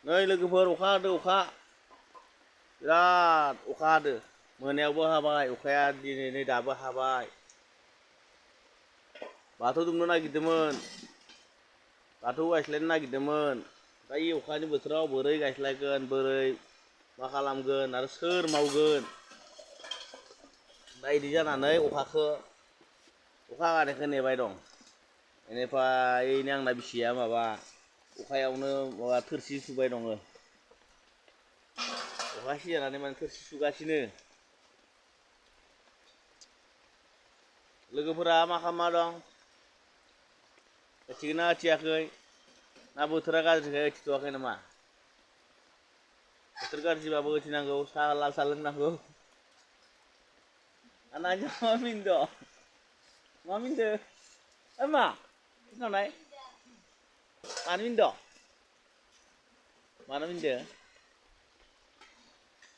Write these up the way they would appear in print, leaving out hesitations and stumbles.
नै लोगोफोर अखा हादो अखा बिराद अखा हादो मोनायावबो हाबाय अखाया दिनै नै दाबो हाबाय बाथौ दुमनो नागिरदोंमोन बाथौ गायस्लायनो नागिरदोंमोन दा इ अखानि बोथोराव बोरै गायस्लायगोन बोरै मा खालामगोन आरो सोर मावगोन दा इदि जानानै अखा हानायखौ नेबाय दं बेनिफ्राय ओइनो आंना बिसिया माबा अखायावनो माबा थोरसि सुबाय दङ अखा सिजानानै माने थोरसि सुगासिनो लोगोफोरा मा खालामना दं होथिगोना होथियाखै ना बोथोरा गाज्रिखाय होथिथ'वाखै नामा बोथोर गाज्रिबाबो होथिनांगौ साहा लाल साहा लोंनांगौ anaknya mau mindo ema kenapa mana mindo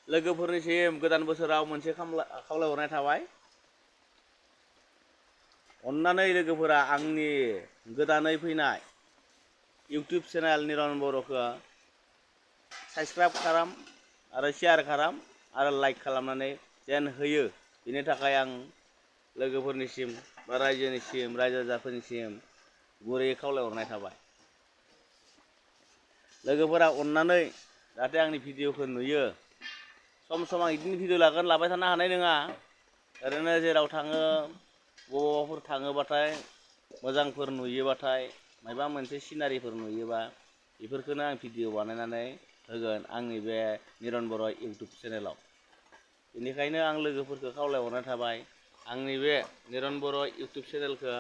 लोगोफोरनिसिम गोदान बोसोराव मोनसे खावलायहरनाय थाबाय अन्नानै लोगोफोरा आंनि गोदानै फैनाय इउटुब चेनेल निरन बर'खौ साबस्क्राइब खालाम आरो शेयार खालाम आरो लाइक खालामनानै जेन होयो बेनि थाखाय आं लोगोफोरनिसिम बा रायजोनिसिम रायजो राजाफोरनिसिम गुरैयै खावलायहरनाय थाबाय लोगोफोरा अन्नानै जाहाथे आंनि भिडिअखौ नुयो सम सम आं बिदिनो भिडिअ लाबाय थानो हानाय नङा ओरैनो जेराव थाङो बबावबाफोर थाङोबाथाय मोजांफोर नुयोबाथाय माबा मोनसे सिनारिफोर नुयोबा बेफोरखौनो आं भिडिअ बानायनानै होगोन आंनि बे निरन बर' इउटुब चेनेलाव बेनिखायनो आं लोगोफोरखौ खावलायहरनाय थाबाय आंनि बे निरन बर' इउटुब चेनेलखौ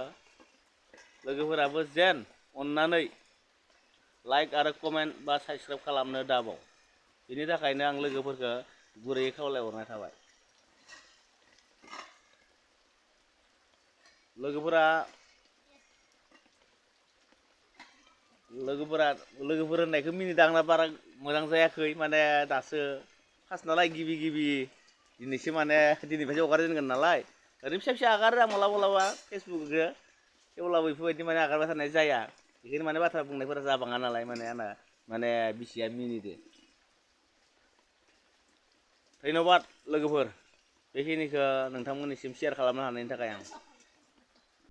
लोगोफोराबो जेन अन्नानै लाइक आरो कमेन्ट बा साबस्क्राइब खालामनो दाबाव बेनि थाखायनो आं लोगोफोरखौ गुरैयै खावलायहरनाय थाबाय लोगोफोर होननायखौ मिनिदों आंना बारा मोजां जायाखै माने दासो फार्स्ट नालाय गिबि दिनैसो माने दिनैनिफ्रायसो हगारजेनगोन नालाय ओरैनो फिसा आगारो आं मालाबा फेसबुकजों थेवब्लाबो बेफोरबायदि माने आगारबाय थानाय जाया बेखायनो माने बाथ्रा बुंनायफोरा जाबाङा नालाय माने आंना माने बिसिया मिनिदो धन्यबाद लोगोफोर बेखिनिखौ नोंथांमोननिसिम शेयार खालामनो हानायनि थाखाय आं